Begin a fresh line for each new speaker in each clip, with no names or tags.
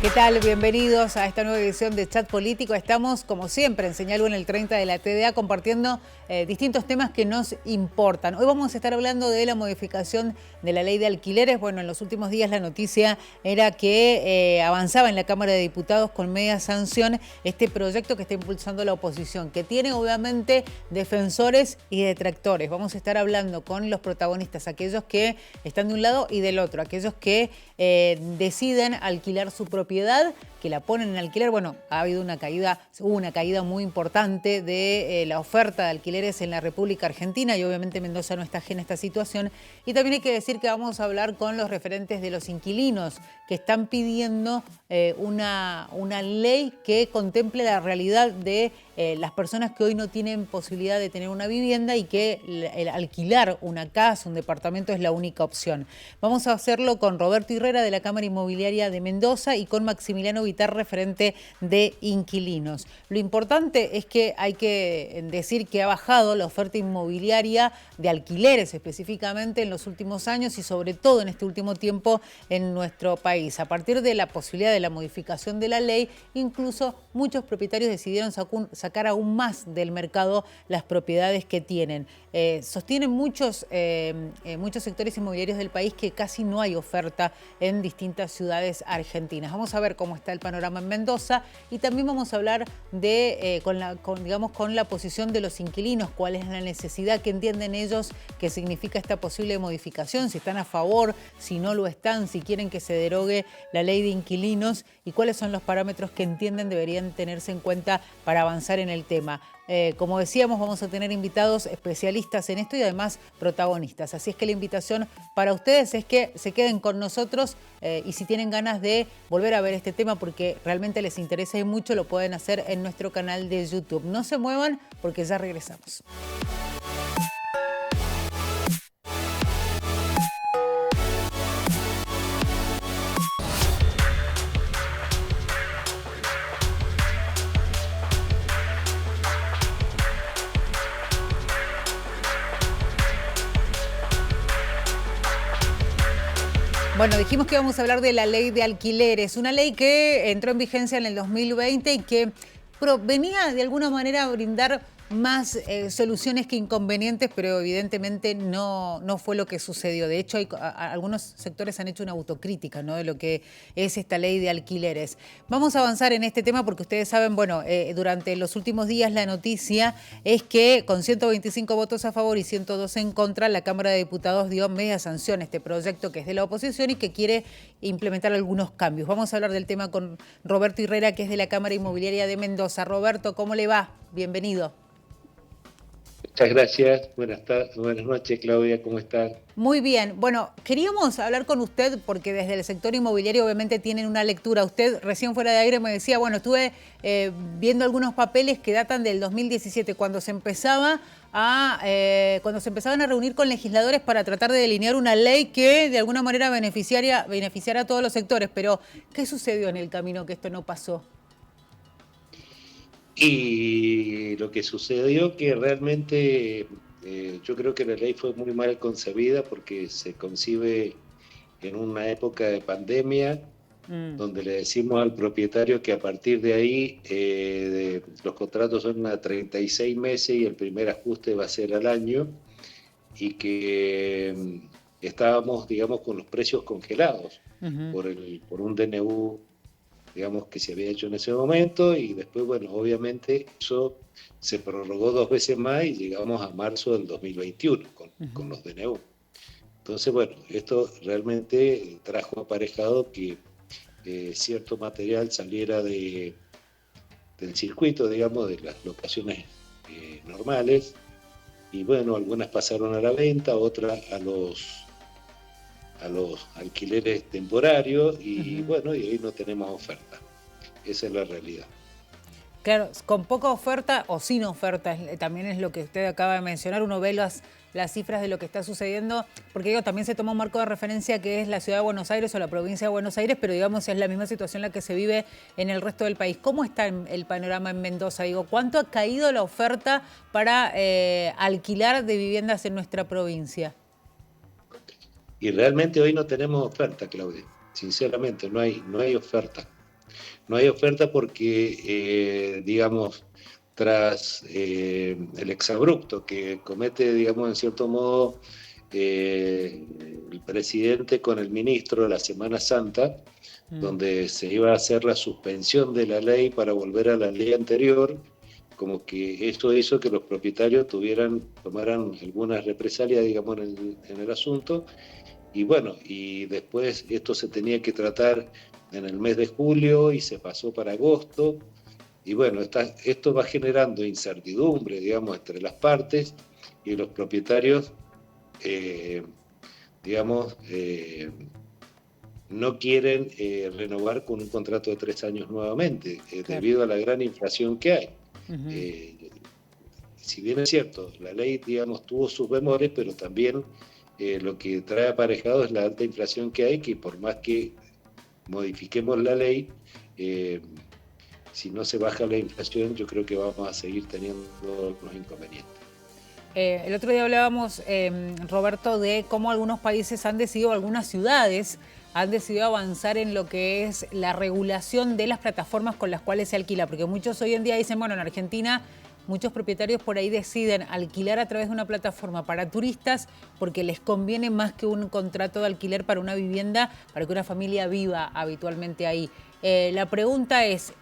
¿Qué tal? Bienvenidos a esta nueva edición de Chat Político. Estamos, como siempre, en Señal 1 en el 30 de la TDA, compartiendo distintos temas que nos importan. Hoy vamos a estar hablando de la modificación de la ley de alquileres. Bueno, en los últimos días la noticia era que avanzaba en la Cámara de Diputados con media sanción este proyecto que está impulsando la oposición, que tiene obviamente defensores y detractores. Vamos a estar hablando con los protagonistas, aquellos que están de un lado y del otro, aquellos que deciden alquilar su propiedad, que la ponen en alquiler. Bueno, hubo una caída muy importante de la oferta de alquileres en la República Argentina y obviamente Mendoza no está ajena a esta situación. Y también hay que decir que vamos a hablar con los referentes de los inquilinos que están pidiendo una ley que contemple la realidad de las personas que hoy no tienen posibilidad de tener una vivienda y que el alquilar una casa, un departamento es la única opción. Vamos a hacerlo con Roberto Irrera de la Cámara Inmobiliaria de Mendoza y con Maximiliano Vitar, referente de inquilinos. Lo importante es que hay que decir que ha bajado la oferta inmobiliaria de alquileres específicamente en los últimos años y sobre todo en este último tiempo en nuestro país. A partir de la posibilidad de la modificación de la ley, incluso muchos propietarios decidieron sacar aún más del mercado las propiedades que tienen. Sostienen muchos sectores inmobiliarios del país que casi no hay oferta en distintas ciudades argentinas. Vamos a ver cómo está el panorama en Mendoza y también vamos a hablar con la posición de los inquilinos, cuál es la necesidad que entienden ellos que significa esta posible modificación, si están a favor, si no lo están, si quieren que se derogue la ley de inquilinos y cuáles son los parámetros que entienden deberían tenerse en cuenta para avanzar en el tema. Como decíamos, vamos a tener invitados especialistas en esto y además protagonistas. Así es que la invitación para ustedes es que se queden con nosotros y si tienen ganas de volver a ver este tema porque realmente les interesa y mucho, lo pueden hacer en nuestro canal de YouTube. No se muevan porque ya regresamos. Bueno, dijimos que íbamos a hablar de la ley de alquileres, una ley que entró en vigencia en el 2020 y que venía de alguna manera a brindar más soluciones que inconvenientes, pero evidentemente no fue lo que sucedió. De hecho, algunos sectores han hecho una autocrítica, ¿no?, de lo que es esta ley de alquileres. Vamos a avanzar en este tema porque ustedes saben, bueno, durante los últimos días la noticia es que con 125 votos a favor y 102 en contra, la Cámara de Diputados dio media sanción a este proyecto que es de la oposición y que quiere implementar algunos cambios. Vamos a hablar del tema con Roberto Irrera, que es de la Cámara Inmobiliaria de Mendoza. Roberto, ¿cómo le va? Bienvenido.
Muchas gracias. Buenas noches, Claudia. ¿Cómo están?
Muy bien. Bueno, queríamos hablar con usted porque desde el sector inmobiliario obviamente tienen una lectura. Usted recién fuera de aire me decía, bueno, estuve viendo algunos papeles que datan del 2017, cuando se empezaban a reunir con legisladores para tratar de delinear una ley que de alguna manera beneficiara a todos los sectores. Pero, ¿qué sucedió en el camino que esto no pasó?
Y lo que sucedió que realmente yo creo que la ley fue muy mal concebida porque se concibe en una época de pandemia donde le decimos al propietario que a partir de ahí los contratos son a 36 meses y el primer ajuste va a ser al año y que estábamos, digamos, con los precios congelados por un DNU, digamos, que se había hecho en ese momento y después, bueno, obviamente eso se prorrogó 2 veces más y llegamos a marzo del 2021 con los DNU. Entonces, bueno, esto realmente trajo aparejado que cierto material saliera del circuito, digamos, de las locaciones normales y bueno, algunas pasaron a la venta, otras a los alquileres temporarios y bueno, y ahí no tenemos oferta. Esa es la realidad.
Claro, con poca oferta o sin oferta, también es lo que usted acaba de mencionar. Uno ve las cifras de lo que está sucediendo, porque digo, también se toma un marco de referencia que es la ciudad de Buenos Aires o la provincia de Buenos Aires, pero digamos es la misma situación la que se vive en el resto del país. ¿Cómo está el panorama en Mendoza? Digo, ¿cuánto ha caído la oferta para alquilar de viviendas en nuestra provincia?
Y realmente hoy no tenemos oferta, Claudia. Sinceramente, no hay oferta. No hay oferta porque, digamos, tras el exabrupto que comete, digamos, en cierto modo, el presidente con el ministro de la Semana Santa, donde se iba a hacer la suspensión de la ley para volver a la ley anterior, como que esto hizo que los propietarios tomaran algunas represalias, digamos, en el asunto, y bueno, y después esto se tenía que tratar en el mes de julio y se pasó para agosto, y bueno, esto va generando incertidumbre, digamos, entre las partes, y los propietarios, eh, digamos, no quieren renovar con un contrato de 3 años nuevamente,
Claro.
debido a la gran inflación que hay.
Ujú.
Si bien es cierto, la ley, digamos, tuvo sus bemoles, pero también lo que trae aparejado es la alta inflación que hay, que por más que modifiquemos la ley, eh, si no se baja la inflación, yo creo que vamos a seguir teniendo los inconvenientes.
El otro día hablábamos, Roberto, de cómo algunos países han decidido, algunas ciudades han decidido avanzar en lo que es la regulación de las plataformas con las cuales se alquila, porque muchos hoy en día dicen, bueno, en Argentina muchos propietarios por ahí deciden alquilar a través de una plataforma para turistas porque les conviene más que un contrato de alquiler para una vivienda, para que una familia viva habitualmente ahí. La pregunta ¿es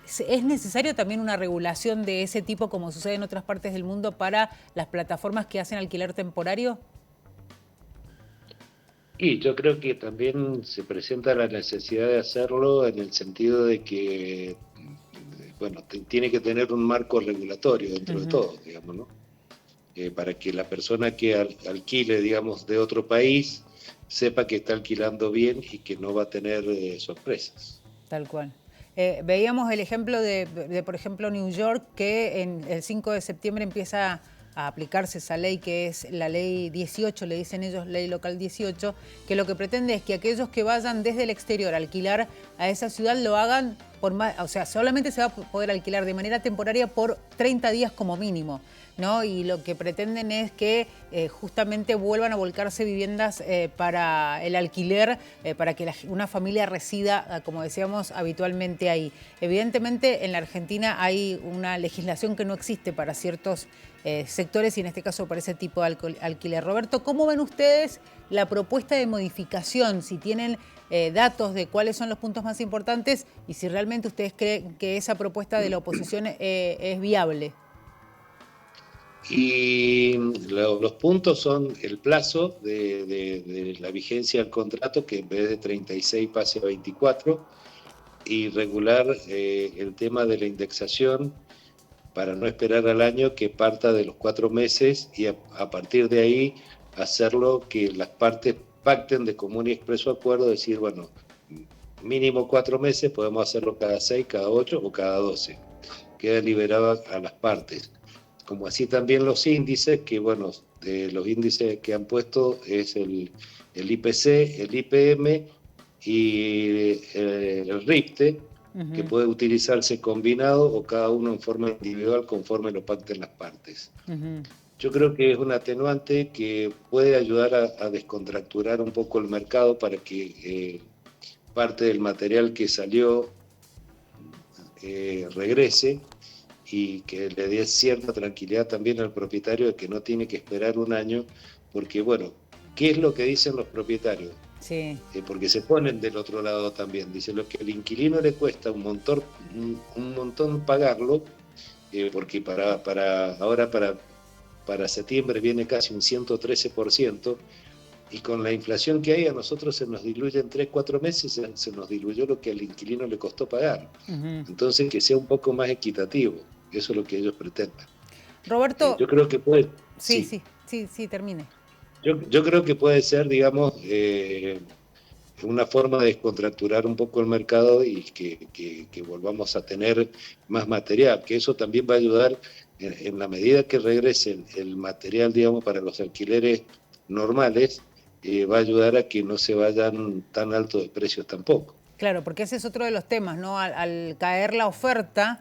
necesario también una regulación de ese tipo como sucede en otras partes del mundo para las plataformas que hacen alquiler temporario?
Y yo creo que también se presenta la necesidad de hacerlo en el sentido de que, bueno, tiene que tener un marco regulatorio dentro de todo, digamos, ¿no? Para que la persona que alquile, digamos, de otro país, sepa que está alquilando bien y que no va a tener sorpresas.
Tal cual. Veíamos el ejemplo por ejemplo, New York, que el 5 de septiembre empieza a aplicarse esa ley que es la ley 18, le dicen ellos, ley local 18, que lo que pretende es que aquellos que vayan desde el exterior a alquilar a esa ciudad lo hagan por más, o sea, solamente se va a poder alquilar de manera temporaria por 30 días como mínimo, ¿no? Y lo que pretenden es que justamente vuelvan a volcarse viviendas para el alquiler, para que una familia resida, como decíamos, habitualmente ahí. Evidentemente, en la Argentina hay una legislación que no existe para ciertos sectores y en este caso para ese tipo de alquiler. Roberto, ¿cómo ven ustedes la propuesta de modificación? Si tienen datos de cuáles son los puntos más importantes y si realmente ustedes creen que esa propuesta de la oposición es viable.
Y los puntos son el plazo de la vigencia del contrato, que en vez de 36 pase a 24, y regular el tema de la indexación para no esperar al año, que parta de los 4 meses y a partir de ahí hacerlo que las partes pacten de común y expreso acuerdo, decir, bueno, mínimo 4 meses, podemos hacerlo cada 6, cada 8 o cada 12. Queda liberado a las partes. Como así también los índices, que bueno, los índices que han puesto es el IPC, el IPM y el RIPTE, que puede utilizarse combinado o cada uno en forma individual conforme lo pacten las partes. Yo creo que es un atenuante que puede ayudar a descontracturar un poco el mercado para que parte del material que salió regrese y que le dé cierta tranquilidad también al propietario de que no tiene que esperar un año, porque bueno, ¿qué es lo que dicen los propietarios?
Sí.
Porque se ponen del otro lado también, dicen lo que al inquilino le cuesta un montón pagarlo, porque ahora para septiembre viene casi un 113%, y con la inflación que hay a nosotros se nos diluye en 3-4 meses, se nos diluyó lo que al inquilino le costó pagar. Entonces que sea un poco más equitativo, eso es lo que ellos pretenden.
Roberto,
Yo creo que puede,
sí, termine.
Yo creo que puede ser, digamos, una forma de descontracturar un poco el mercado y que volvamos a tener más material, que eso también va a ayudar en la medida que regrese el material, digamos, para los alquileres normales, va a ayudar a que no se vayan tan altos de precios tampoco.
Claro, porque ese es otro de los temas, ¿no? Al caer la oferta,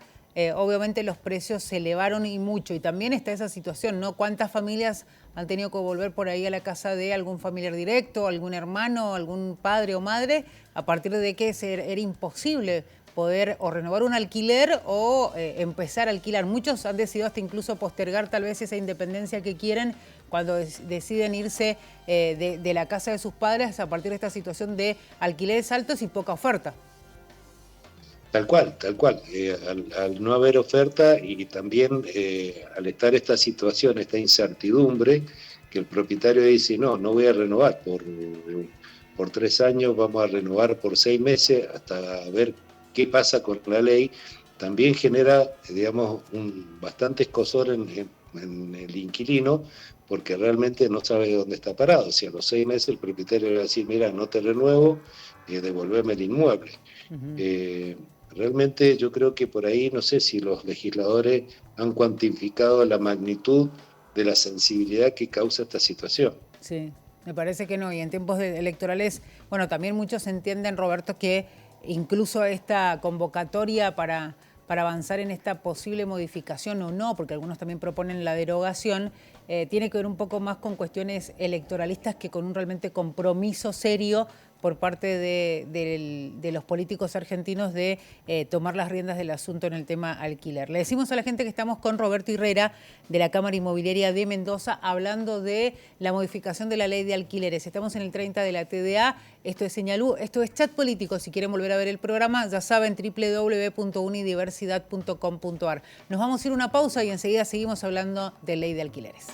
obviamente los precios se elevaron y mucho. Y también está esa situación, ¿no? ¿Cuántas familias han tenido que volver por ahí a la casa de algún familiar directo, algún hermano, algún padre o madre, a partir de que era imposible poder o renovar un alquiler o empezar a alquilar. Muchos han decidido hasta incluso postergar tal vez esa independencia que quieren cuando deciden irse de la casa de sus padres a partir de esta situación de alquileres altos y poca oferta.
Tal cual, tal cual. Al no haber oferta y también al estar esta situación, esta incertidumbre, que el propietario dice, no voy a renovar por 3 años, vamos a renovar por 6 meses hasta ver qué pasa con la ley, también genera, digamos, bastante escozor en el inquilino, porque realmente no sabe dónde está parado. Si a los 6 meses el propietario le va a decir, mira, no te renuevo, devolveme el inmueble. Realmente yo creo que por ahí, no sé si los legisladores han cuantificado la magnitud de la sensibilidad que causa esta situación.
Sí, me parece que no. Y en tiempos electorales, bueno, también muchos entienden, Roberto, que incluso esta convocatoria para avanzar en esta posible modificación o no, porque algunos también proponen la derogación, tiene que ver un poco más con cuestiones electoralistas que con un realmente compromiso serio por parte de los políticos argentinos de tomar las riendas del asunto en el tema alquiler. Le decimos a la gente que estamos con Roberto Herrera de la Cámara Inmobiliaria de Mendoza hablando de la modificación de la ley de alquileres. Estamos en el 30 de la TDA, esto es Señalú, esto es Chat Político. Si quieren volver a ver el programa, ya saben, www.unidiversidad.com.ar. Nos vamos a ir a una pausa y enseguida seguimos hablando de ley de alquileres.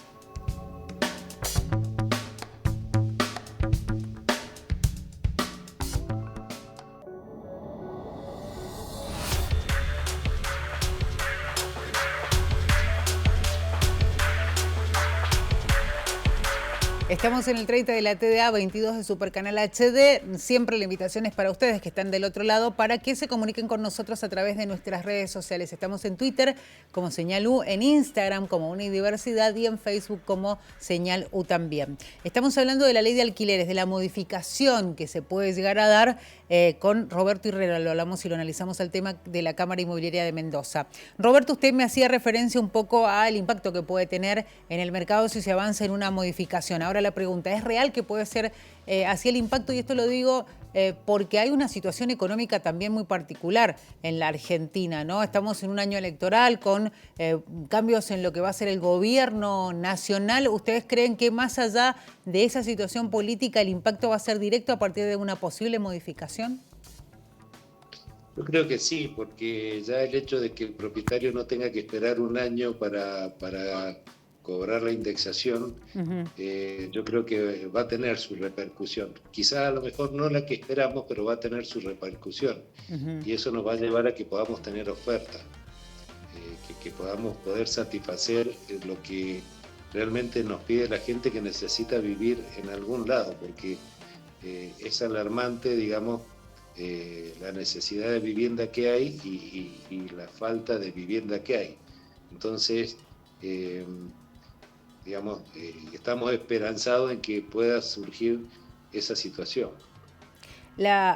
Estamos en el 30 de la TDA, 22 de Supercanal HD. Siempre la invitación es para ustedes que están del otro lado para que se comuniquen con nosotros a través de nuestras redes sociales. Estamos en Twitter como Señal U, en Instagram como Unidiversidad y en Facebook como Señal U también. Estamos hablando de la ley de alquileres, de la modificación que se puede llegar a dar con Roberto Herrera. Lo hablamos y lo analizamos al tema de la Cámara Inmobiliaria de Mendoza. Roberto, usted me hacía referencia un poco al impacto que puede tener en el mercado si se avanza en una modificación. Ahora la pregunta, ¿es real que puede ser así el impacto? Y esto lo digo porque hay una situación económica también muy particular en la Argentina, ¿no? Estamos en un año electoral con cambios en lo que va a ser el gobierno nacional. ¿Ustedes creen que más allá de esa situación política el impacto va a ser directo a partir de una posible modificación?
Yo creo que sí, porque ya el hecho de que el propietario no tenga que esperar un año para cobrar la indexación, yo creo que va a tener su repercusión. Quizás a lo mejor no la que esperamos, pero va a tener su repercusión. Y eso nos va a llevar a que podamos tener oferta, que podamos poder satisfacer lo que realmente nos pide la gente que necesita vivir en algún lado, porque es alarmante, digamos, la necesidad de vivienda que hay y la falta de vivienda que hay. Entonces, digamos, estamos esperanzados en que pueda surgir esa situación.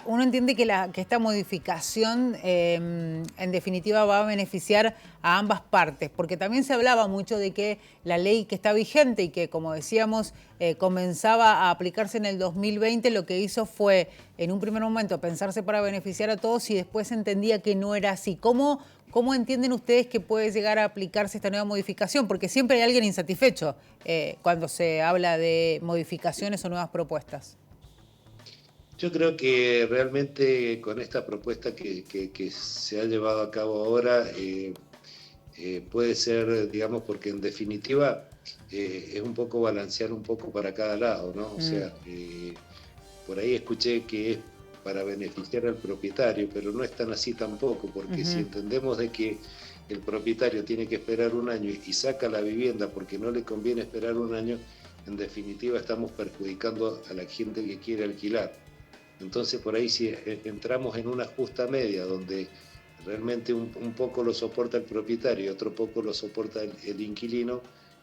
Uno entiende que esta modificación en definitiva va a beneficiar a ambas partes, porque también se hablaba mucho de que la ley que está vigente y que, como decíamos, comenzaba a aplicarse en el 2020, lo que hizo fue, en un primer momento, pensarse para beneficiar a todos y después se entendía que no era así. ¿Cómo entienden ustedes que puede llegar a aplicarse esta nueva modificación? Porque siempre hay alguien insatisfecho cuando se habla de modificaciones o nuevas propuestas.
Yo creo que realmente con esta propuesta que se ha llevado a cabo ahora puede ser, digamos, porque en definitiva es un poco balancear un poco para cada lado, ¿no? O sea, por ahí escuché que es para beneficiar al propietario, pero no es tan así tampoco, porque si entendemos de que el propietario tiene que esperar un año y saca la vivienda porque no le conviene esperar un año, en definitiva estamos perjudicando a la gente que quiere alquilar. Entonces por ahí si entramos en una justa media donde realmente un poco lo soporta el propietario y otro poco lo soporta el inquilino,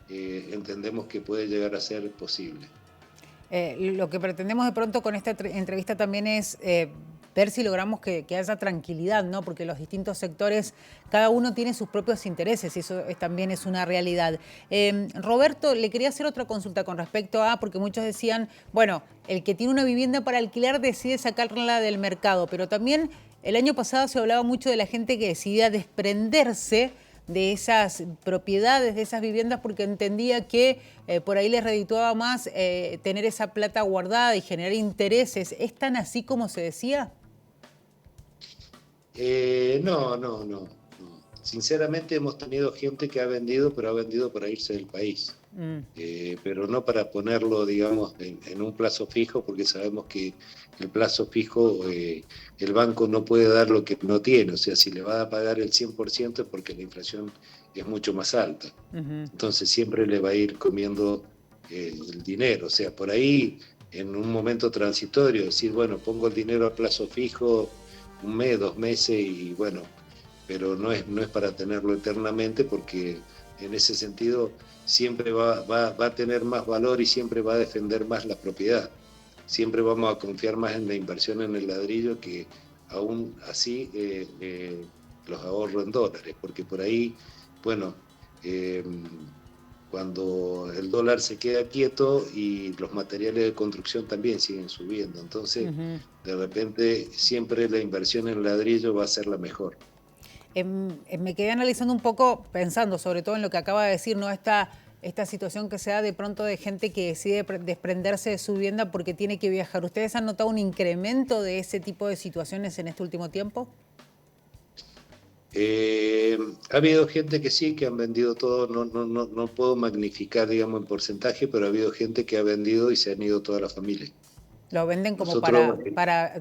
entendemos que puede llegar a ser posible.
Lo que pretendemos de pronto con esta entrevista también es ver si logramos que haya tranquilidad, ¿no? Porque los distintos sectores, cada uno tiene sus propios intereses y eso también es una realidad. Roberto, le quería hacer otra consulta con respecto a, porque muchos decían, bueno, el que tiene una vivienda para alquilar decide sacarla del mercado, pero también El año pasado se hablaba mucho de la gente que decidía desprenderse de esas propiedades, de esas viviendas, porque entendía que por ahí les redituaba más tener esa plata guardada y generar intereses. ¿Es tan así como se decía?
No. Sinceramente hemos tenido gente que ha vendido, pero ha vendido para irse del país. Pero no para ponerlo, digamos, en un plazo fijo, porque sabemos que el plazo fijo el banco no puede dar lo que no tiene. O sea, si le va a pagar el 100% es porque la inflación es mucho más alta. Entonces siempre le va a ir comiendo el dinero. O sea, por ahí, en un momento transitorio, decir, bueno, pongo el dinero a plazo fijo, un mes, 2 meses, y bueno, pero no es para tenerlo eternamente, porque en ese sentido siempre va a tener más valor y siempre va a defender más la propiedad. Siempre vamos a confiar más en la inversión en el ladrillo que aún así los ahorros en dólares, porque por ahí, bueno, eh, cuando el dólar se queda quieto y los materiales de construcción también siguen subiendo, entonces de repente siempre la inversión en ladrillo va a ser la mejor.
Me quedé analizando un poco, pensando sobre todo en lo que acaba de decir, ¿no? Esta situación que se da de pronto de gente que decide desprenderse de su vivienda porque tiene que viajar. ¿Ustedes han notado un incremento de ese tipo de situaciones en este último tiempo?
Ha habido gente que sí, que han vendido todo, no puedo magnificar, digamos, en porcentaje, pero ha habido gente que ha vendido y se han ido toda la familia.
Lo venden como
Nosotros,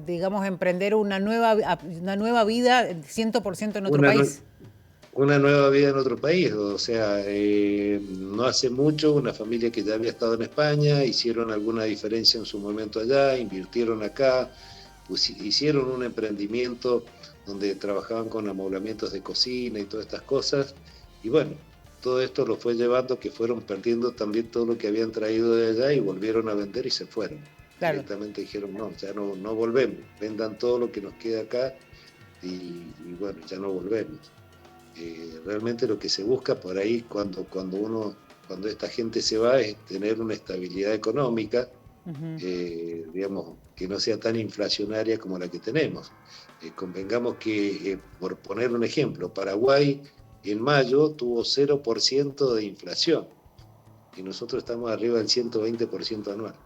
digamos, emprender una nueva vida 100% en otro
una,
país.
una nueva vida en otro país, o sea, no hace mucho una familia que ya había estado en España, hicieron alguna diferencia en su momento allá, invirtieron acá, pues, hicieron un emprendimiento donde trabajaban con amoblamientos de cocina y todas estas cosas, y bueno, todo esto lo fue llevando que fueron perdiendo también todo lo que habían traído de allá y volvieron a vender y se fueron.
Claro.
Directamente dijeron, no, ya no volvemos, vendan todo lo que nos queda acá y bueno, ya no volvemos. Realmente lo que se busca por ahí cuando esta gente se va es tener una estabilidad económica, digamos, que no sea tan inflacionaria como la que tenemos. Convengamos que, por poner un ejemplo, Paraguay en mayo tuvo 0% de inflación y nosotros estamos arriba del 120% anual.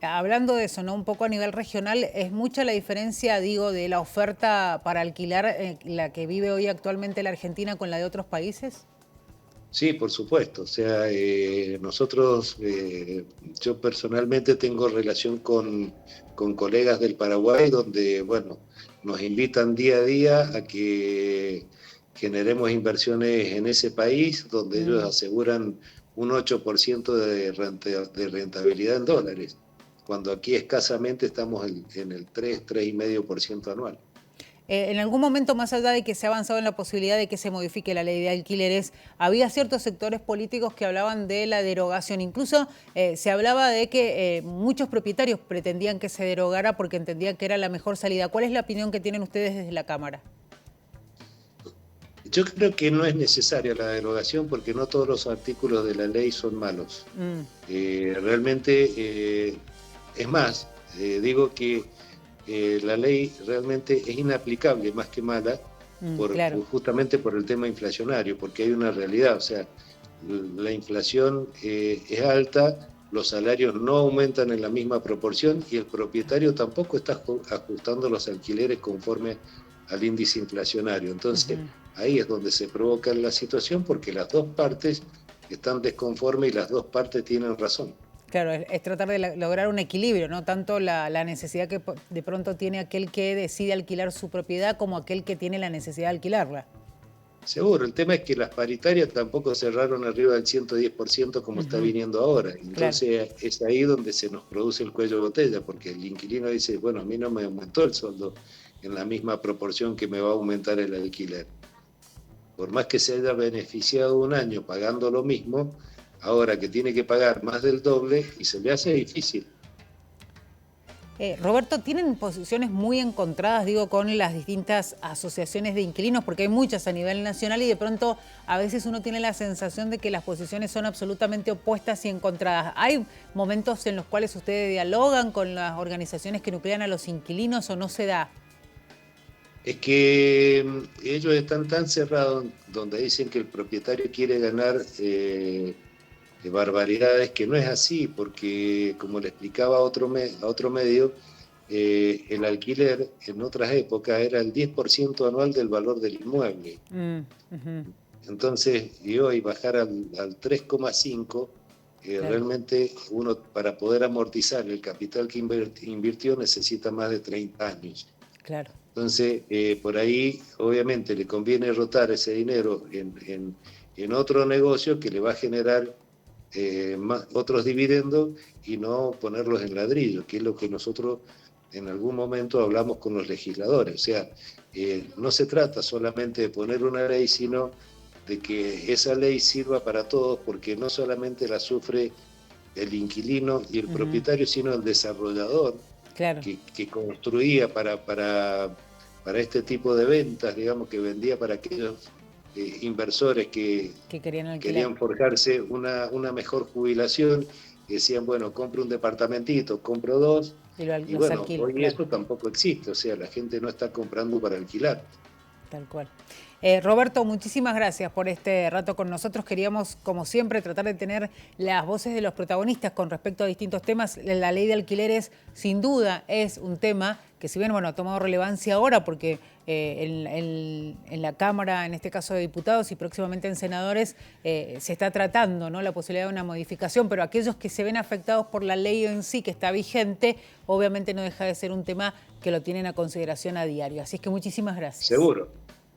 Hablando de eso, ¿no? Un poco a nivel regional, ¿es mucha la diferencia, digo, de la oferta para alquilar la que vive hoy actualmente la Argentina con la de otros países?
Sí, por supuesto. O sea, nosotros, yo personalmente tengo relación con colegas del Paraguay donde, bueno, nos invitan día a día a que generemos inversiones en ese país, donde ellos aseguran un 8% de rentabilidad en dólares, cuando aquí escasamente estamos en el 3,5% anual.
En algún momento, más allá de que se ha avanzado en la posibilidad de que se modifique la ley de alquileres, había ciertos sectores políticos que hablaban de la derogación. Incluso se hablaba de que muchos propietarios pretendían que se derogara porque entendían que era la mejor salida. ¿Cuál es la opinión que tienen ustedes desde la Cámara?
Yo creo que no es necesaria la derogación porque no todos los artículos de la ley son malos. Realmente, es más, digo que la ley realmente es inaplicable más que mala
Claro.
justamente por el tema inflacionario, porque hay una realidad, o sea, la inflación es alta, los salarios no aumentan en la misma proporción y el propietario tampoco está ajustando los alquileres conforme al índice inflacionario. Entonces, ahí es donde se provoca la situación porque las dos partes están desconformes y las dos partes tienen razón.
Claro, es tratar de lograr un equilibrio, ¿no? Tanto la necesidad que de pronto tiene aquel que decide alquilar su propiedad como aquel que tiene la necesidad de alquilarla.
Seguro, el tema es que las paritarias tampoco cerraron arriba del 110% como está viniendo ahora. Entonces claro, es ahí donde se nos produce el cuello de botella, porque el inquilino dice, bueno, a mí no me aumentó el sueldo en la misma proporción que me va a aumentar el alquiler. Por más que se haya beneficiado un año pagando lo mismo, ahora que tiene que pagar más del doble y se le hace difícil.
Roberto, ¿tienen posiciones muy encontradas, digo, con las distintas asociaciones de inquilinos? Porque hay muchas a nivel nacional y de pronto a veces uno tiene la sensación de que las posiciones son absolutamente opuestas y encontradas. ¿Hay momentos en los cuales ustedes dialogan con las organizaciones que nuclean a los inquilinos o no se da?
Es que ellos están tan cerrados donde dicen que el propietario quiere ganar de barbaridades, que no es así, porque como le explicaba a otro medio, el alquiler en otras épocas era el 10% anual del valor del inmueble.
Ujú.
Entonces, y hoy bajar al 3,5,
Claro,
realmente uno para poder amortizar el capital que invirtió necesita más de 30 años.
claro.
Entonces, por ahí obviamente le conviene rotar ese dinero en otro negocio que le va a generar otros dividendos y no ponerlos en ladrillo, que es lo que nosotros en algún momento hablamos con los legisladores. O sea, no se trata solamente de poner una ley, sino de que esa ley sirva para todos, porque no solamente la sufre el inquilino y el
Ujú.
propietario, sino el desarrollador
Claro.
que construía para este tipo de ventas, digamos, que vendía para aquellos inversores que
Que querían alquilar.
querían forjarse una mejor jubilación, y decían, bueno, compro un departamentito, compro dos,
Y
y
los
bueno,
alquilo,
hoy
claro.
eso tampoco existe, o sea, la gente no está comprando para alquilar.
Tal cual. Roberto, muchísimas gracias por este rato con nosotros. Queríamos, como siempre, tratar de tener las voces de los protagonistas con respecto a distintos temas. La ley de alquileres, sin duda, es un tema que, si bien, bueno, ha tomado relevancia ahora porque en la Cámara, en este caso de diputados y próximamente en senadores, se está tratando, ¿no?, la posibilidad de una modificación, pero aquellos que se ven afectados por la ley en sí, que está vigente, obviamente no deja de ser un tema que lo tienen a consideración a diario. Así es que muchísimas gracias.
Seguro.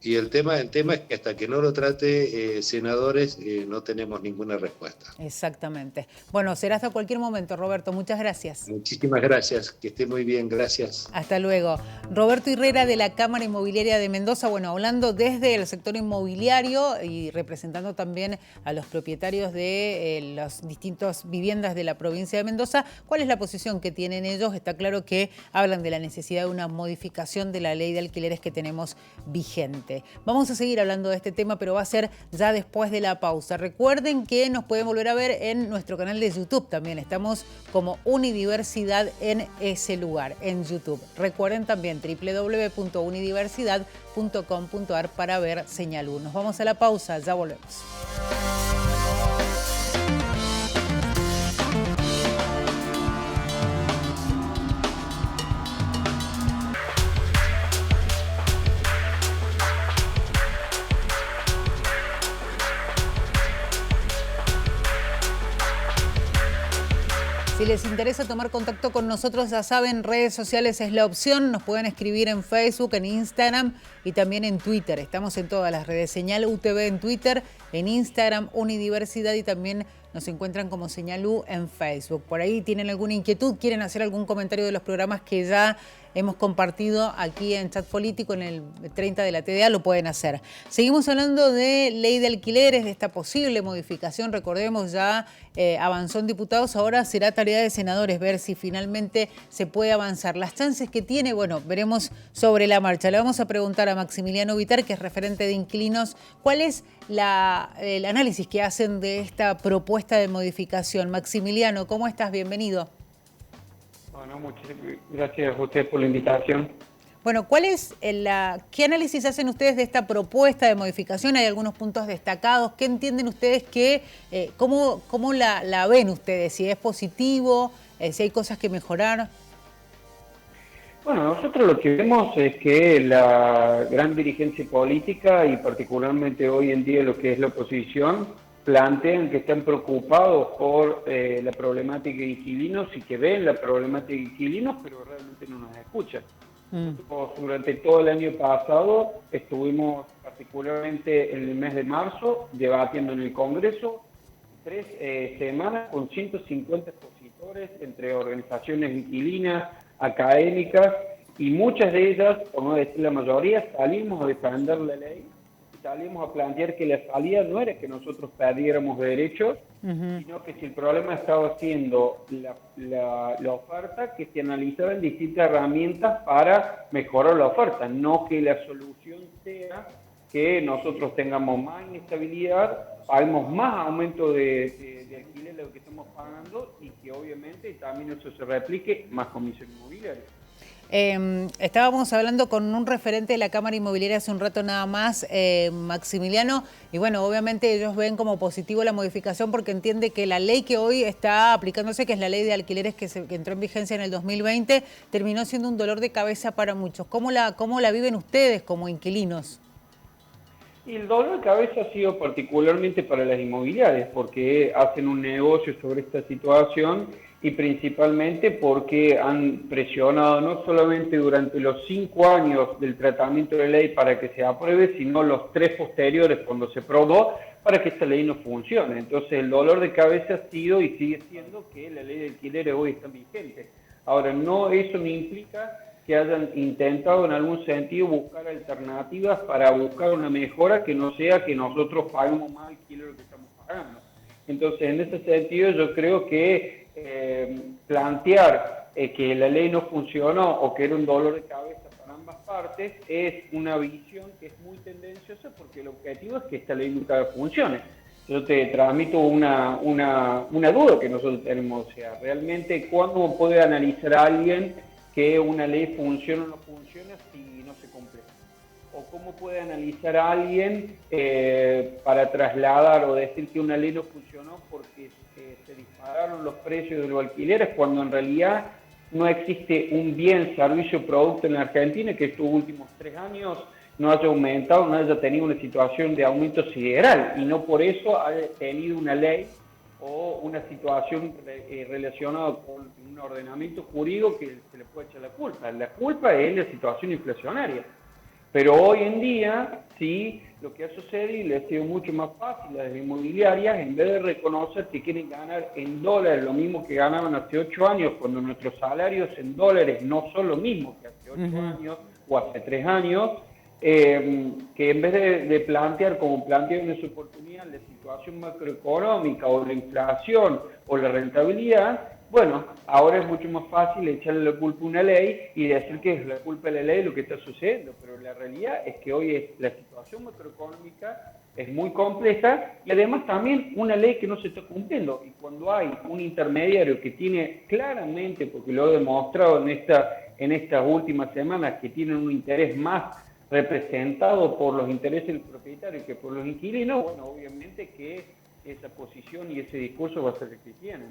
Y el tema es que hasta que no lo trate senadores, no tenemos ninguna respuesta.
Exactamente. Bueno, será hasta cualquier momento, Roberto. Muchas gracias.
Muchísimas gracias, que esté muy bien, gracias.
Hasta luego. Roberto Herrera de la Cámara Inmobiliaria de Mendoza, bueno, hablando desde el sector inmobiliario y representando también a los propietarios de las distintas viviendas de la provincia de Mendoza. ¿Cuál es la posición que tienen ellos? Está claro que hablan de la necesidad de una modificación de la ley de alquileres que tenemos vigente. Vamos a seguir hablando de este tema, pero va a ser ya después de la pausa. Recuerden que nos pueden volver a ver en nuestro canal de YouTube también. Estamos como Unidiversidad en ese lugar, en YouTube. Recuerden también www.unidiversidad.com.ar para ver Señal 1. Nos vamos a la pausa, ya volvemos. Si les interesa tomar contacto con nosotros, ya saben, redes sociales es la opción. Nos pueden escribir en Facebook, en Instagram y también en Twitter. Estamos en todas las redes. Señal UTV en Twitter, en Instagram, Unidiversidad, y también nos encuentran como Señal U en Facebook. Por ahí tienen alguna inquietud, quieren hacer algún comentario de los programas que ya hemos compartido aquí en Chat Político, en el 30 de la TDA, lo pueden hacer. Seguimos hablando de ley de alquileres, de esta posible modificación. Recordemos, ya avanzó en diputados, ahora será tarea de senadores ver si finalmente se puede avanzar. Las chances que tiene, bueno, veremos sobre la marcha. Le vamos a preguntar a Maximiliano Vitar, que es referente de inquilinos, cuál es el análisis que hacen de esta propuesta de modificación. Maximiliano, ¿cómo estás? Bienvenido.
Bueno, muchas gracias a usted por la invitación.
Bueno, ¿qué análisis hacen ustedes de esta propuesta de modificación? ¿Hay algunos puntos destacados? ¿Qué entienden ustedes cómo la ven ustedes? Si es positivo, si hay cosas que mejorar.
Bueno, nosotros lo que vemos es que la gran dirigencia política y particularmente hoy en día lo que es la oposición plantean que están preocupados por la problemática de inquilinos y que ven la problemática de inquilinos, pero realmente no nos escuchan. Nosotros durante todo el año pasado estuvimos particularmente en el mes de marzo debatiendo en el Congreso 3 semanas con 150 expositores entre organizaciones inquilinas, académicas, y muchas de ellas, por no decir la mayoría, salimos a defender la ley, salimos a plantear que la salida no era que nosotros perdiéramos derechos, sino que si el problema estaba siendo la oferta, que se analizaran distintas herramientas para mejorar la oferta, no que la solución sea que nosotros tengamos más inestabilidad, paguemos más aumento de alquiler de lo que estamos pagando y que obviamente también eso se replique más comisión inmobiliaria.
Estábamos hablando con un referente de la Cámara Inmobiliaria hace un rato nada más, Maximiliano, y bueno, obviamente ellos ven como positivo la modificación porque entiende que la ley que hoy está aplicándose, que es la ley de alquileres que entró en vigencia en el 2020, terminó siendo un dolor de cabeza para muchos. ¿Cómo la viven ustedes como inquilinos?
Y el dolor de cabeza ha sido particularmente para las inmobiliarias, porque hacen un negocio sobre esta situación y principalmente porque han presionado no solamente durante los 5 años del tratamiento de ley para que se apruebe, sino los 3 posteriores cuando se aprobó para que esta ley no funcione. Entonces el dolor de cabeza ha sido y sigue siendo que la ley de alquileres hoy está vigente. Ahora, eso no implica que hayan intentado en algún sentido buscar alternativas para buscar una mejora que no sea que nosotros paguemos más alquiler de lo que estamos pagando. Entonces, en ese sentido, yo creo que plantear que la ley no funcionó o que era un dolor de cabeza para ambas partes es una visión que es muy tendenciosa porque el objetivo es que esta ley nunca funcione. Yo te transmito una duda que nosotros tenemos, o sea, realmente ¿cuándo puede analizar a alguien que una ley funciona o no funciona si no se cumple? ¿O cómo puede analizar a alguien para trasladar o decir que una ley no funcionó porque se dispararon los precios de los alquileres cuando en realidad no existe un bien, servicio, producto en la Argentina que estos últimos 3 años no haya aumentado, no haya tenido una situación de aumento sideral y no por eso haya tenido una ley o una situación relacionada con un ordenamiento jurídico que se le puede echar la culpa. La culpa es la situación inflacionaria. Pero hoy en día, sí, lo que ha sucedido y le ha sido mucho más fácil a las inmobiliarias, en vez de reconocer que quieren ganar en dólares lo mismo que ganaban hace 8 años, cuando nuestros salarios en dólares no son lo mismo que hace 8 años o hace 3 años, que en vez de plantear como plantearon en su oportunidad la situación macroeconómica o la inflación o la rentabilidad, bueno, ahora es mucho más fácil echarle la culpa a una ley y decir que es la culpa de la ley lo que está sucediendo, pero la realidad es que hoy la situación macroeconómica es muy compleja y además también una ley que no se está cumpliendo. Y cuando hay un intermediario que tiene claramente, porque lo he demostrado en estas últimas semanas, que tienen un interés más representado por los intereses del propietario que por los inquilinos, bueno, obviamente que esa posición y ese discurso va a ser el que tienen.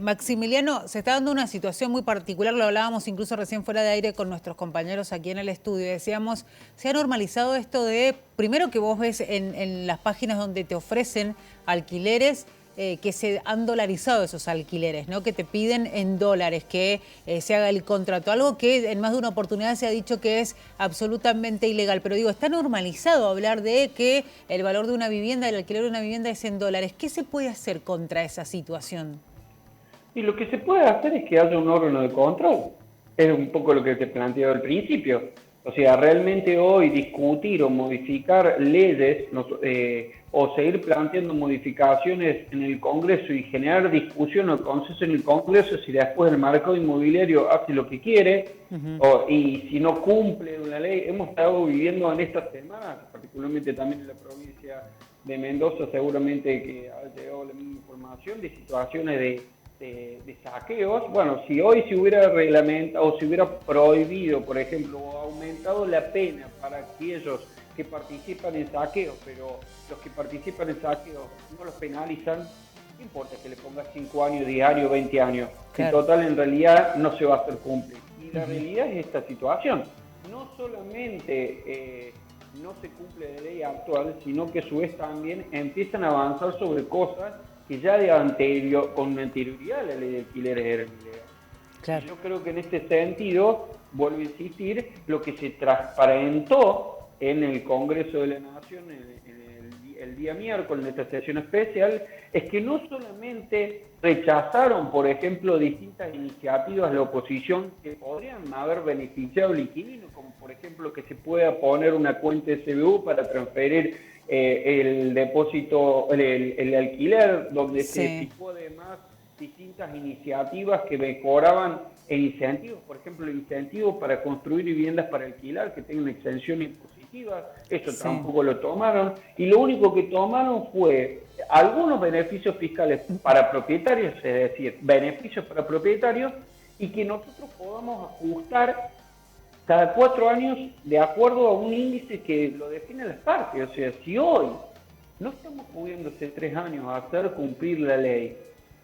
Maximiliano, se está dando una situación muy particular, lo hablábamos incluso recién fuera de aire con nuestros compañeros aquí en el estudio, decíamos, se ha normalizado esto de, primero que vos ves en las páginas donde te ofrecen alquileres, que se han dolarizado esos alquileres, ¿no? Que te piden en dólares, que se haga el contrato, algo que en más de una oportunidad se ha dicho que es absolutamente ilegal, pero digo, está normalizado hablar de que el valor de una vivienda, el alquiler de una vivienda es en dólares. ¿Qué se puede hacer contra esa situación?
Y lo que se puede hacer es que haya un órgano de control. Es un poco lo que te planteaba al principio. O sea, realmente hoy discutir o modificar leyes o seguir planteando modificaciones en el Congreso y generar discusión o consenso en el Congreso si después el mercado inmobiliario hace lo que quiere y si no cumple una ley. Hemos estado viviendo en estas semanas, particularmente también en la provincia de Mendoza, seguramente que ha llegado la misma información de situaciones de saqueos. Bueno, si hoy se hubiera reglamentado o se hubiera prohibido, por ejemplo, o aumentado la pena para aquellos que participan en saqueos, pero los que participan en saqueos no los penalizan, no importa que le pongas 5 años, 10 años, 20 años. Claro. En total, en realidad, no se va a hacer cumplir. Y la realidad es esta situación. No solamente no se cumple la ley actual, sino que a su vez también empiezan a avanzar sobre cosas que ya con anterioridad la ley de alquileres era ilegal. Claro. Yo creo que en este sentido, vuelvo a insistir, lo que se transparentó en el Congreso de la Nación el día miércoles en esta sesión especial es que no solamente rechazaron, por ejemplo, distintas iniciativas de la oposición que podrían haber beneficiado al inquilino, como por ejemplo que se pueda poner una cuenta de CBU para transferir el depósito, el alquiler, donde se fijó además distintas iniciativas que mejoraban el incentivo, por ejemplo, el incentivo para construir viviendas para alquilar que tengan exenciones impositivas, eso tampoco lo tomaron, y lo único que tomaron fue algunos beneficios fiscales para propietarios, es decir, beneficios para propietarios, y que nosotros podamos ajustar cada 4 años de acuerdo a un índice que lo definen las partes. O sea, si hoy no estamos pudiendo hace 3 años hacer cumplir la ley,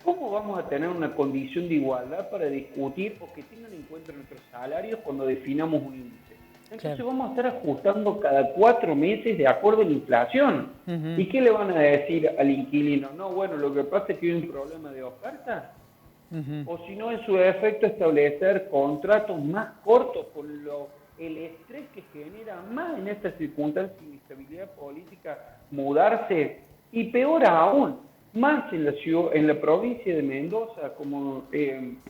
¿cómo vamos a tener una condición de igualdad para discutir o que tengan en cuenta nuestros salarios cuando definamos un índice? Entonces vamos a estar ajustando cada 4 meses de acuerdo a la inflación. ¿Y qué le van a decir al inquilino? No, bueno, lo que pasa es que hay un problema de oferta. O si no, en su efecto, establecer contratos más cortos con el estrés que genera más en estas circunstancias de inestabilidad política, mudarse, y peor aún, más en la provincia de Mendoza, como en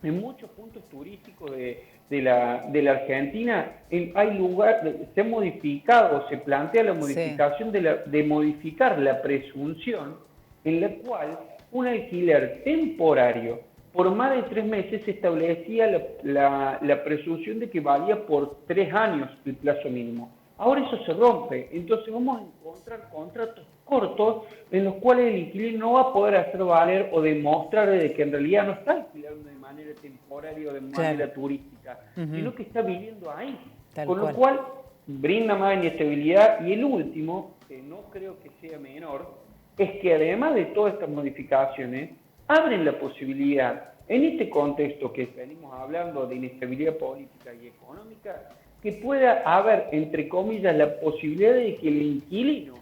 muchos puntos turísticos de la Argentina, hay lugar, se ha modificado, se plantea la modificación de modificar la presunción en la cual un alquiler temporario por más de 3 meses se establecía la presunción de que valía por 3 años el plazo mínimo. Ahora eso se rompe, entonces vamos a encontrar contratos cortos en los cuales el inquilino no va a poder hacer valer o demostrar de que en realidad no está alquilando de manera temporaria o de manera turística, sino que está viviendo ahí. Con lo cual brinda más inestabilidad. Y el último, que no creo que sea menor, es que además de todas estas modificaciones, abren la posibilidad, en este contexto que venimos hablando de inestabilidad política y económica, que pueda haber, entre comillas, la posibilidad de que el inquilino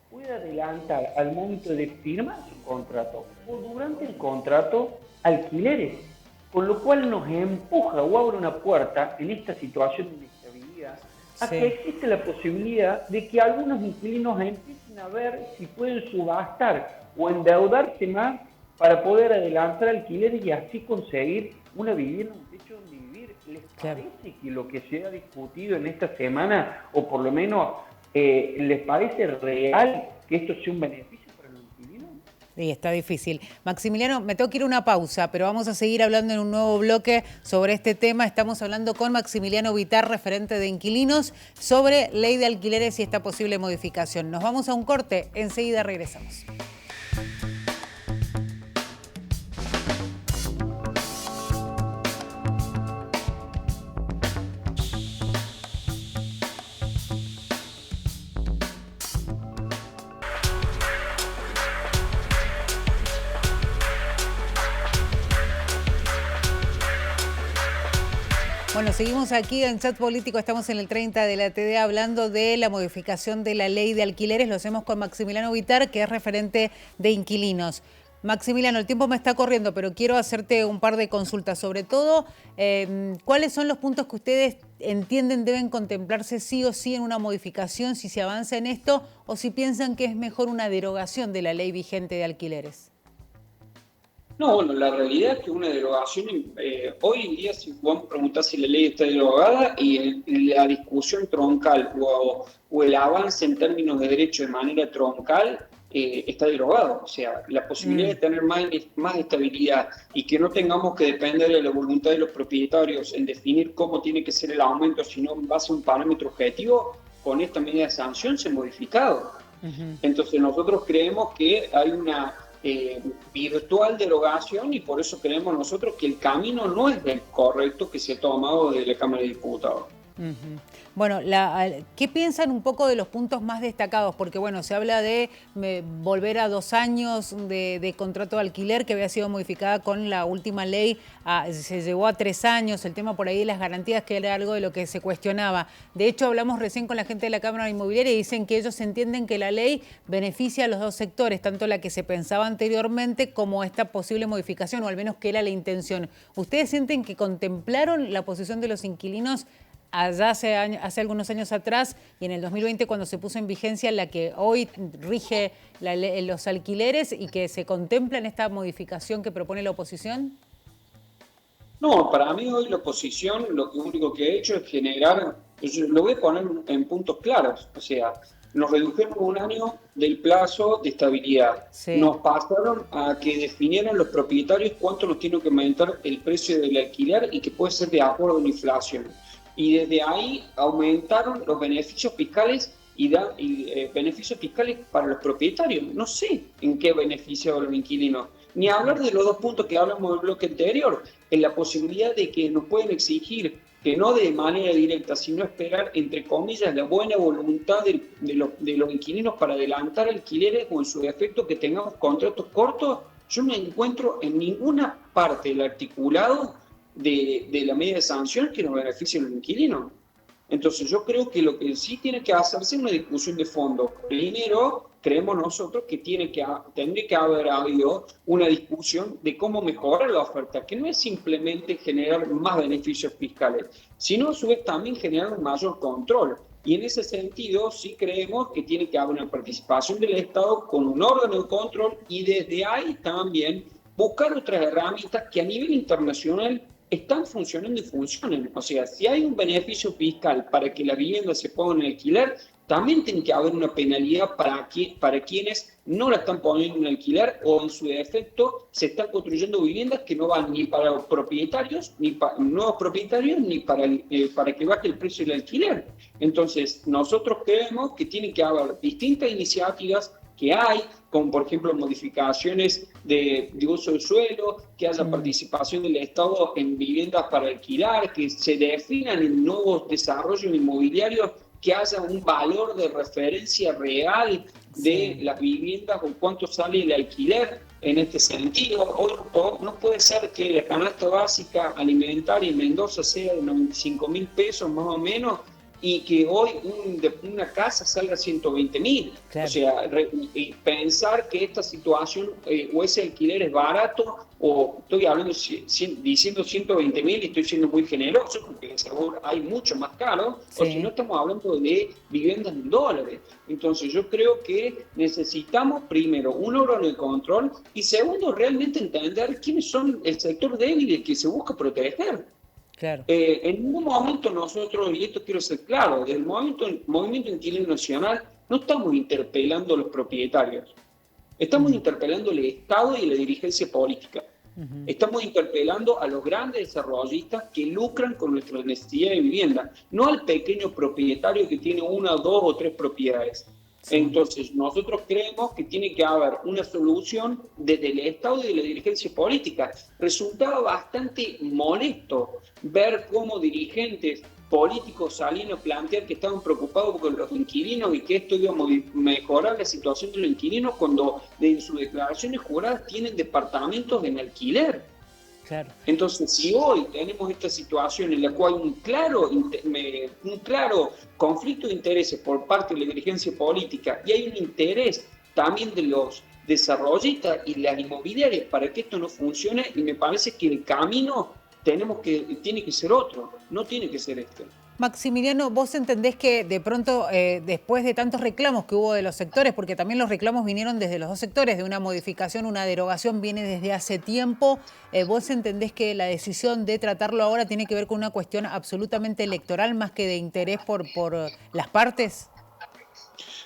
pueda adelantar al momento de firmar su contrato o durante el contrato alquileres, con lo cual nos empuja o abre una puerta en esta situación de inestabilidad a que existe la posibilidad de que algunos inquilinos empiecen a ver si pueden subastar o endeudarse más para poder adelantar alquileres y así conseguir una vivienda, un techo donde vivir. ¿Les parece que lo que se ha discutido en esta semana, o por lo menos les parece real que esto sea un beneficio para los inquilinos?
Sí, está difícil. Maximiliano, me tengo que ir a una pausa, pero vamos a seguir hablando en un nuevo bloque sobre este tema. Estamos hablando con Maximiliano Vitar, referente de inquilinos, sobre ley de alquileres y esta posible modificación. Nos vamos a un corte, enseguida regresamos. Bueno, seguimos aquí en Chat Político, estamos en el 30 de la TDA hablando de la modificación de la ley de alquileres. Lo hacemos con Maximiliano Vitar, que es referente de inquilinos. Maximiliano, el tiempo me está corriendo, pero quiero hacerte un par de consultas. Sobre todo, ¿cuáles son los puntos que ustedes entienden deben contemplarse sí o sí en una modificación, si se avanza en esto, o si piensan que es mejor una derogación de la ley vigente de alquileres?
No, bueno, la realidad es que una derogación, hoy en día si vamos a preguntar si la ley está derogada y la discusión troncal o el avance en términos de derecho de manera troncal está derogado. O sea, la posibilidad de tener más estabilidad y que no tengamos que depender de la voluntad de los propietarios en definir cómo tiene que ser el aumento, sino en base a un parámetro objetivo, con esta medida de sanción se ha modificado. Entonces nosotros creemos que hay una virtual derogación y por eso creemos nosotros que el camino no es el correcto que se ha tomado de la Cámara de Diputados.
Bueno, ¿qué piensan un poco de los puntos más destacados? Porque bueno, se habla de volver a 2 años de contrato de alquiler que había sido modificada con la última ley, se llegó a 3 años, el tema por ahí de las garantías que era algo de lo que se cuestionaba. De hecho, hablamos recién con la gente de la Cámara Inmobiliaria y dicen que ellos entienden que la ley beneficia a los dos sectores, tanto la que se pensaba anteriormente como esta posible modificación, o al menos que era la intención. ¿Ustedes sienten que contemplaron la posición de los inquilinos allá hace algunos años atrás y en el 2020 cuando se puso en vigencia la que hoy rige los alquileres y que se contempla en esta modificación que propone la oposición?
No, para mí hoy la oposición lo único que ha hecho es generar, lo voy a poner en puntos claros, o sea, nos redujeron 1 año del plazo de estabilidad. Nos pasaron a que definieran los propietarios cuánto nos tiene que aumentar el precio del alquiler y que puede ser de acuerdo a la inflación. Y desde ahí aumentaron los beneficios fiscales y beneficios fiscales para los propietarios. No sé en qué beneficia a los inquilinos. Ni hablar de los 2 puntos que hablamos del bloque anterior, en la posibilidad de que nos pueden exigir, que no de manera directa, sino esperar, entre comillas, la buena voluntad de los inquilinos para adelantar alquileres o en su defecto que tengamos contratos cortos, yo no encuentro en ninguna parte del articulado de la medida de sanción que nos beneficie a los inquilinos. Entonces yo creo que lo que sí tiene que hacerse es una discusión de fondo. Primero, creemos nosotros que tendría que haber habido una discusión de cómo mejorar la oferta, que no es simplemente generar más beneficios fiscales, sino a su vez también generar un mayor control. Y en ese sentido sí creemos que tiene que haber una participación del Estado con un órgano de control y desde ahí también buscar otras herramientas que a nivel internacional están funcionando y funcionan. O sea, si hay un beneficio fiscal para que las viviendas se pongan en alquiler, también tiene que haber una penalidad para quienes no la están poniendo en alquiler o en su defecto se están construyendo viviendas que no van ni para los propietarios, ni para nuevos propietarios, ni para que baje el precio del alquiler. Entonces, nosotros creemos que tiene que haber distintas iniciativas que hay, como por ejemplo modificaciones de uso del suelo, que haya participación del Estado en viviendas para alquilar, que se definan en nuevos desarrollos inmobiliarios, que haya un valor de referencia real de las viviendas o cuánto sale el alquiler en este sentido. Hoy no puede ser que la canasta básica alimentaria en Mendoza sea de 95.000 pesos más o menos y que hoy una casa salga 120.000. Claro. O sea, y pensar que esta situación o ese alquiler es barato, o estoy hablando diciendo 120.000 y estoy siendo muy generoso, porque seguro hay mucho más caro, sí. O si no estamos hablando de viviendas en dólares. Entonces yo creo que necesitamos primero un órgano de control y segundo realmente entender quiénes son el sector débil y que se busca proteger. Claro. En ningún momento nosotros, y esto quiero ser claro, desde el Movimiento Inquilino Nacional no estamos interpelando a los propietarios, estamos interpelando al Estado y a la dirigencia política. Estamos interpelando a los grandes desarrollistas que lucran con nuestra necesidad de vivienda, no al pequeño propietario que tiene una, dos o tres propiedades. Sí. Entonces, nosotros creemos que tiene que haber una solución desde el Estado y de la dirigencia política. Resultaba bastante molesto ver cómo dirigentes políticos salían a plantear que estaban preocupados por los inquilinos y que esto iba a mejorar la situación de los inquilinos cuando en sus declaraciones juradas tienen departamentos en alquiler. Claro. Entonces, si hoy tenemos esta situación en la cual hay un claro conflicto de intereses por parte de la dirigencia política y hay un interés también de los desarrollistas y las inmobiliarias para que esto no funcione, y me parece que el camino tiene que ser otro, no tiene que ser este.
Maximiliano, ¿vos entendés que de pronto, después de tantos reclamos que hubo de los sectores, porque también los reclamos vinieron desde los dos sectores, de una modificación, una derogación viene desde hace tiempo, ¿vos entendés que la decisión de tratarlo ahora tiene que ver con una cuestión absolutamente electoral más que de interés por las partes?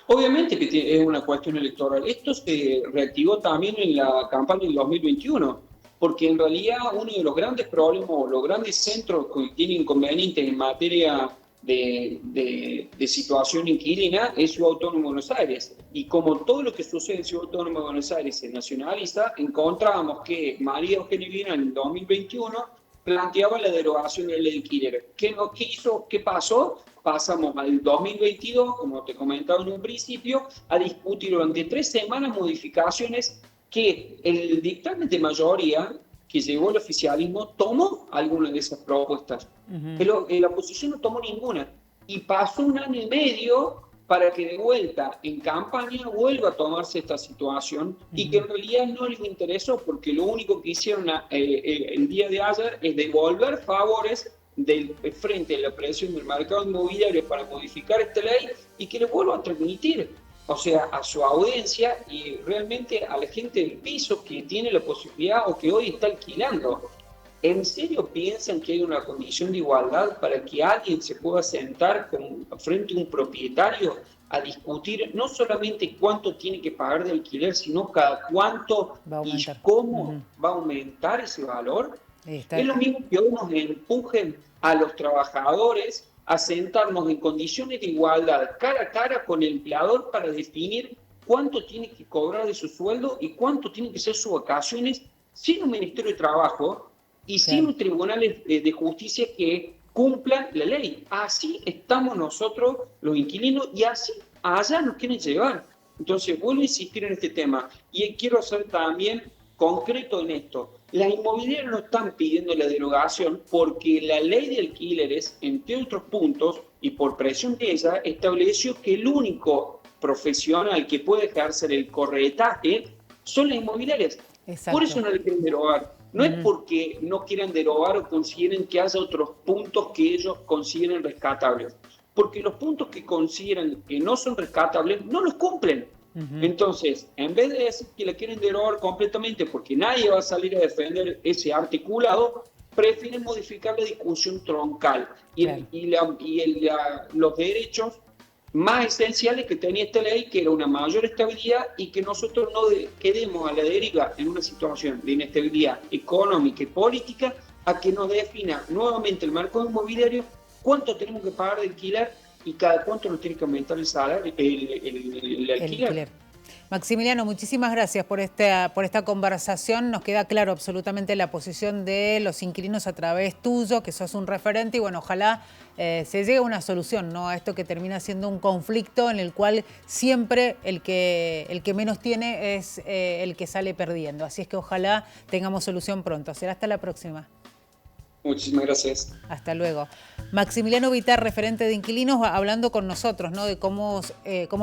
Obviamente que es una cuestión electoral. Esto se reactivó también en la campaña del 2021. Porque en realidad uno de los grandes problemas o los grandes centros que tienen inconvenientes en materia de situación inquilina es Ciudad Autónoma de Buenos Aires. Y como todo lo que sucede en Ciudad Autónoma de Buenos Aires se nacionaliza, encontrábamos que María Eugenia Vidal en el 2021 planteaba la derogación de la ley de alquiler. ¿Qué pasó? Pasamos al 2022, como te comentaba en un principio, a discutir durante 3 semanas modificaciones que el dictamen de mayoría que llegó el oficialismo tomó algunas de esas propuestas, pero la oposición no tomó ninguna. Y pasó 1 año y medio para que de vuelta en campaña vuelva a tomarse esta situación y que en realidad no les interesó, porque lo único que hicieron el día de ayer es devolver favores frente a la presión del mercado inmobiliario para modificar esta ley y que le vuelvan a transmitir, o sea, a su audiencia y realmente a la gente del piso que tiene la posibilidad o que hoy está alquilando. ¿En serio piensan que hay una condición de igualdad para que alguien se pueda sentar frente a un propietario a discutir no solamente cuánto tiene que pagar de alquiler, sino cada cuánto y cómo va a aumentar ese valor? Es lo mismo que hoy nos empujen a los trabajadores a sentarnos en condiciones de igualdad, cara a cara con el empleador para definir cuánto tiene que cobrar de su sueldo y cuánto tienen que ser sus vacaciones, sin un Ministerio de Trabajo y sin tribunales de justicia que cumplan la ley. Así estamos nosotros, los inquilinos, y así allá nos quieren llevar. Entonces, vuelvo a insistir en este tema, y quiero ser también concreto en esto. Las inmobiliarias no están pidiendo la derogación porque la ley de alquileres, entre otros puntos, y por presión de ella, estableció que el único profesional que puede ejercer el corretaje son las inmobiliarias.
Exacto.
Por eso no le quieren derogar. No es porque no quieran derogar o consideren que haya otros puntos que ellos consideren rescatables. Porque los puntos que consideran que no son rescatables, no los cumplen. Entonces, en vez de decir que la quieren derogar completamente porque nadie va a salir a defender ese articulado, prefieren modificar la discusión troncal los derechos más esenciales que tenía esta ley, que era una mayor estabilidad y que nosotros no quedemos a la deriva en una situación de inestabilidad económica y política, a que nos defina nuevamente el marco inmobiliario, cuánto tenemos que pagar de alquiler y cada cuánto nos tiene que aumentar el salario, el alquiler.
Maximiliano, muchísimas gracias por esta conversación. Nos queda claro absolutamente la posición de los inquilinos a través tuyo, que sos un referente, y bueno, ojalá se llegue a una solución, ¿no?, a esto que termina siendo un conflicto en el cual siempre el que menos tiene es el que sale perdiendo. Así es que ojalá tengamos solución pronto. Será hasta la próxima.
Muchísimas gracias.
Hasta luego. Maximiliano Vitar, referente de inquilinos, hablando con nosotros, ¿no?, de cómo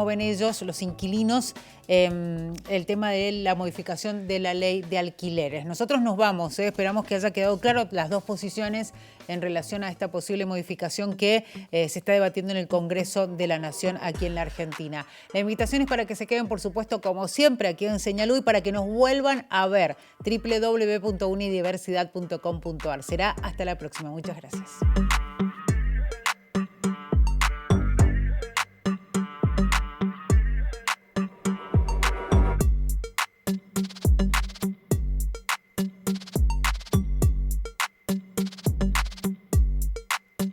ven ellos, los inquilinos, el tema de la modificación de la ley de alquileres. Nosotros nos vamos, esperamos que haya quedado claro las dos posiciones en relación a esta posible modificación que se está debatiendo en el Congreso de la Nación aquí en la Argentina. La invitación es para que se queden, por supuesto, como siempre, aquí en Señalú, y para que nos vuelvan a ver, www.unidiversidad.com.ar. Será hasta la próxima. Muchas gracias.